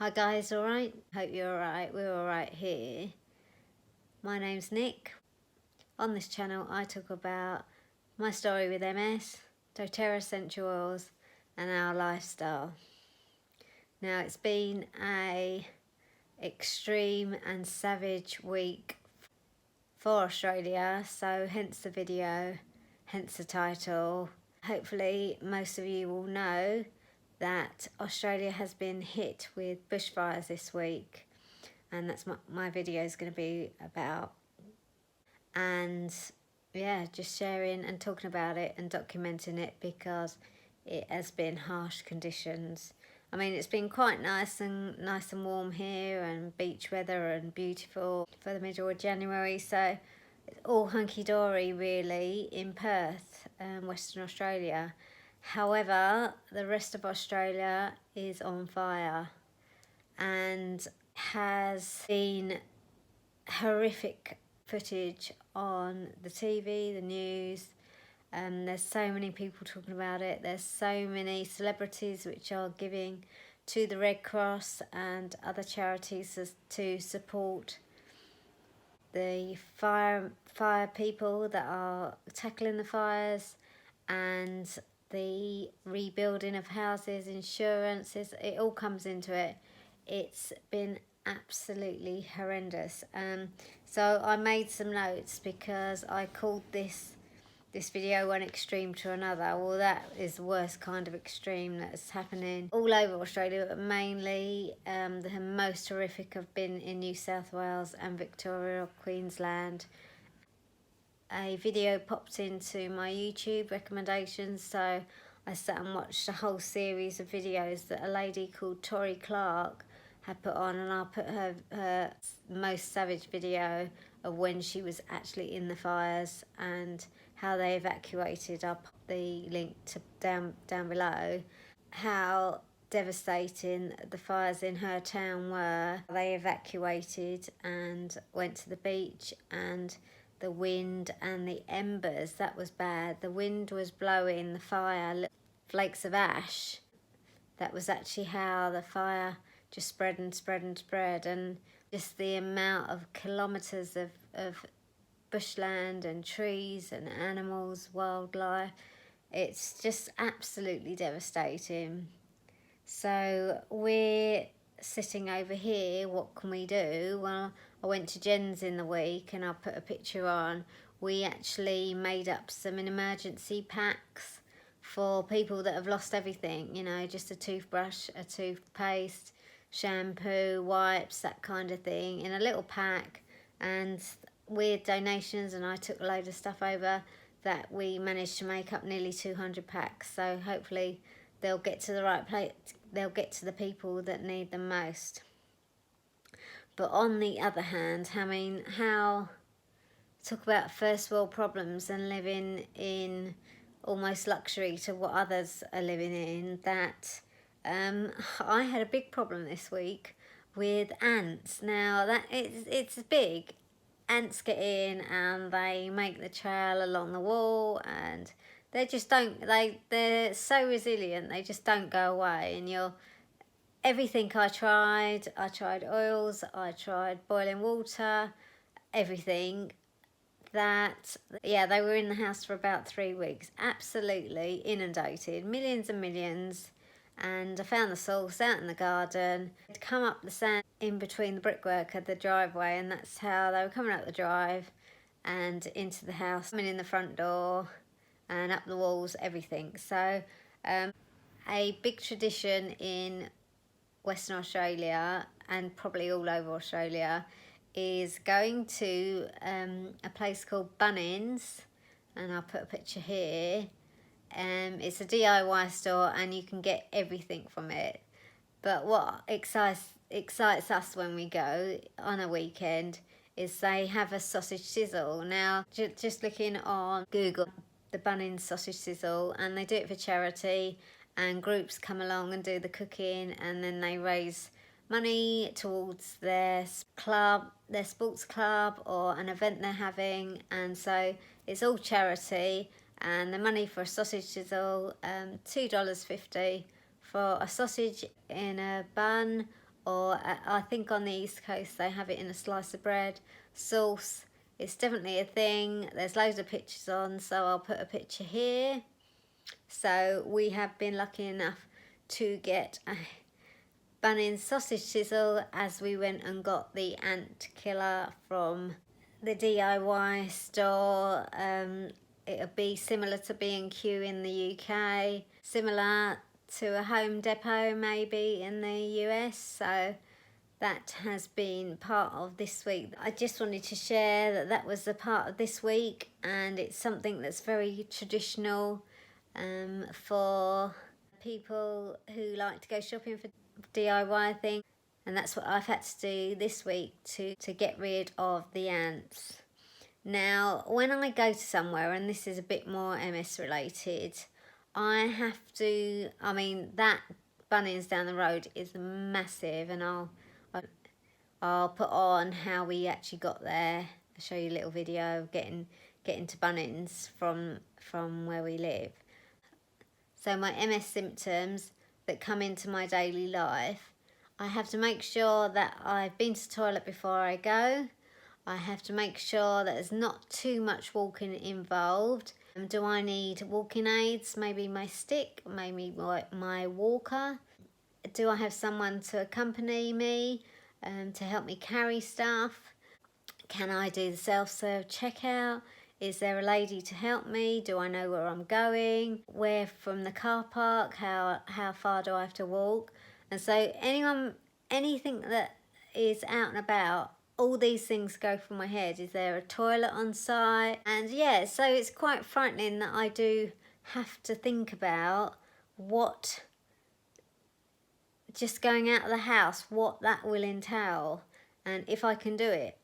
Hi guys, alright? Hope you're alright. We're alright here. My name's Nick. On this channel I talk about my story with MS, doTERRA essential oils and our lifestyle. Now it's been a extreme and savage week for Australia, so hence the video, hence the title. Hopefully most of you will know that Australia has been hit with bushfires this week, and that's my video is going to be about. And yeah, just sharing and talking about it and documenting it because it has been harsh conditions. I mean, it's been quite nice and warm here and beach weather and beautiful for the middle of January, so it's all hunky-dory really in Perth, Western Australia. However, the rest of Australia is on fire and has been horrific footage on the TV, the news. There's so many people talking about it. There's so many celebrities which are giving to the Red Cross and other charities to support the fire people that are tackling the fires, and the rebuilding of houses, insurances, it all comes into it. It's been absolutely horrendous. So I made some notes because I called this video one extreme to another. Well, that is the worst kind of extreme that's happening all over Australia, but mainly the most horrific have been in New South Wales and Victoria, Queensland. A video popped into my YouTube recommendations, so I sat and watched a whole series of videos that a lady called Tori Clark had put on, and I'll put her most savage video of when she was actually in the fires and how they evacuated. I'll pop the link to down below. How devastating the fires in her town were. They evacuated and went to the beach, and the wind and the embers, that was bad. The wind was blowing the fire, flakes of ash. That was actually how the fire just spread and spread and spread, and just the amount of kilometres of bushland and trees and animals, wildlife. It's just absolutely devastating. So we're sitting over here, what can we do? Well, I went to Jen's in the week and I'll put a picture on. We actually made up some emergency packs for people that have lost everything, you know, just a toothbrush, a toothpaste, shampoo, wipes, that kind of thing in a little pack, and with donations, and I took a load of stuff over, that we managed to make up nearly 200 packs. So hopefully they'll get to the right place, they'll get to the people that need them most. But on the other hand, I mean, how talk about first world problems and living in almost luxury to what others are living in, that I had a big problem this week with ants. Now that it's big. Ants get in and they make the trail along the wall, and they just don't, they're so resilient, they just don't go away. And everything I tried oils, I tried boiling water, everything, that, yeah, they were in the house for about 3 weeks, absolutely inundated, millions and millions. And I found the source out in the garden. They'd come up the sand in between the brickwork of the driveway, and that's how they were coming up the drive and into the house, coming in the front door and up the walls, everything. So a big tradition in Western Australia, and probably all over Australia, is going to a place called Bunnings, and I'll put a picture here. It's a DIY store and you can get everything from it. But what excites us when we go on a weekend is they have a sausage sizzle. Now, just looking on Google, the Bunnings sausage sizzle, and they do it for charity, and groups come along and do the cooking, and then they raise money towards their club, their sports club, or an event they're having, and so it's all charity. And the money for a sausage sizzle, $2.50 for a sausage in a bun or I think on the East Coast they have it in a slice of bread. Sauce, it's definitely a thing. There's loads of pictures on, so I'll put a picture here. So we have been lucky enough to get a Bunnings sausage sizzle as we went and got the ant killer from the DIY store. It'll be similar to B&Q in the UK, similar to a Home Depot maybe in the US. So that has been part of this week. I just wanted to share that that was a part of this week, and it's something that's very traditional for people who like to go shopping for DIY things, and that's what I've had to do this week to get rid of the ants. Now, when I go to somewhere, and this is a bit more MS related, I have to, I mean, that Bunnings down the road is massive, and I'll put on how we actually got there. I'll show you a little video of getting to Bunnings from where we live. So my MS symptoms that come into my daily life, I have to make sure that I've been to the toilet before I go. I have to make sure that there's not too much walking involved. Do I need walking aids? Maybe my stick, maybe my walker. Do I have someone to accompany me to help me carry stuff? Can I do the self-serve checkout? Is there a lady to help me? Do I know where I'm going? Where from the car park? How far do I have to walk? And so anything that is out and about, all these things go through my head. Is there a toilet on site? And yeah, so it's quite frightening that I do have to think about what, just going out of the house, what that will entail, and if I can do it.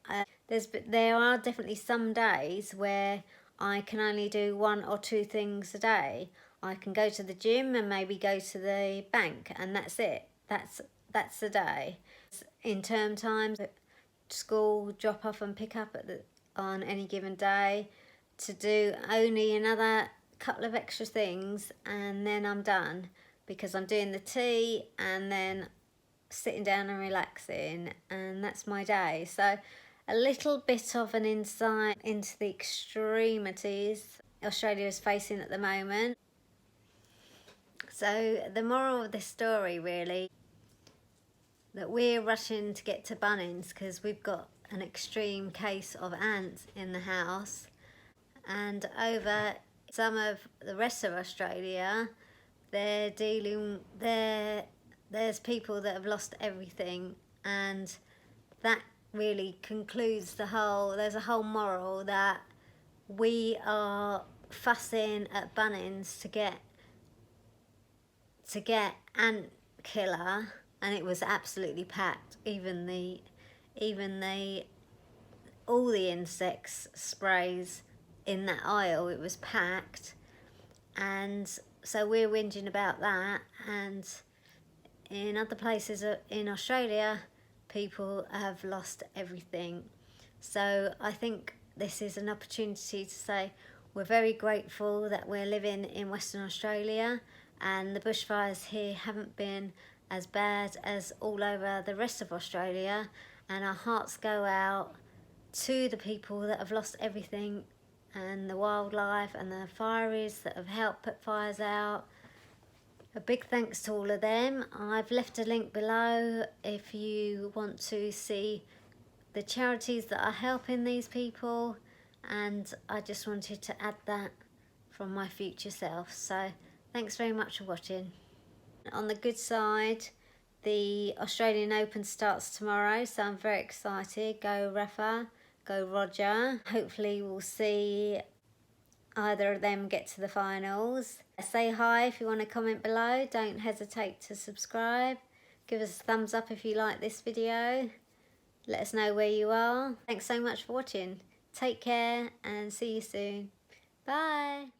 There are definitely some days where I can only do 1 or 2 things a day. I can go to the gym and maybe go to the bank, and that's it. That's the day. In term times, school drop off and pick up on any given day, to do only another couple of extra things, and then I'm done, because I'm doing the tea and then sitting down and relaxing, and that's my day. So a little bit of an insight into the extremities Australia is facing at the moment. So the moral of this story, really, that we're rushing to get to Bunnings because we've got an extreme case of ants in the house, and over some of the rest of Australia, there's people that have lost everything, and that really concludes there's a whole moral that we are fussing at Bunnings to get ant killer, and it was absolutely packed. Even all the insects sprays in that aisle, it was packed, and so we're whinging about that. And in other places in Australia, people have lost everything. So I think this is an opportunity to say we're very grateful that we're living in Western Australia, and the bushfires here haven't been as bad as all over the rest of Australia, and our hearts go out to the people that have lost everything, and the wildlife and the fireys that have helped put fires out. A big thanks to all of them. I've left a link below if you want to see the charities that are helping these people, and I just wanted to add that from my future self. So thanks very much for watching. On the good side, the Australian Open starts tomorrow, so I'm very excited. Go Rafa, go Roger. Hopefully we'll see either of them get to the finals. Say hi if you want to comment below. Don't hesitate to subscribe. Give us a thumbs up if you like this video. Let us know where you are. Thanks so much for watching. Take care and see you soon. Bye.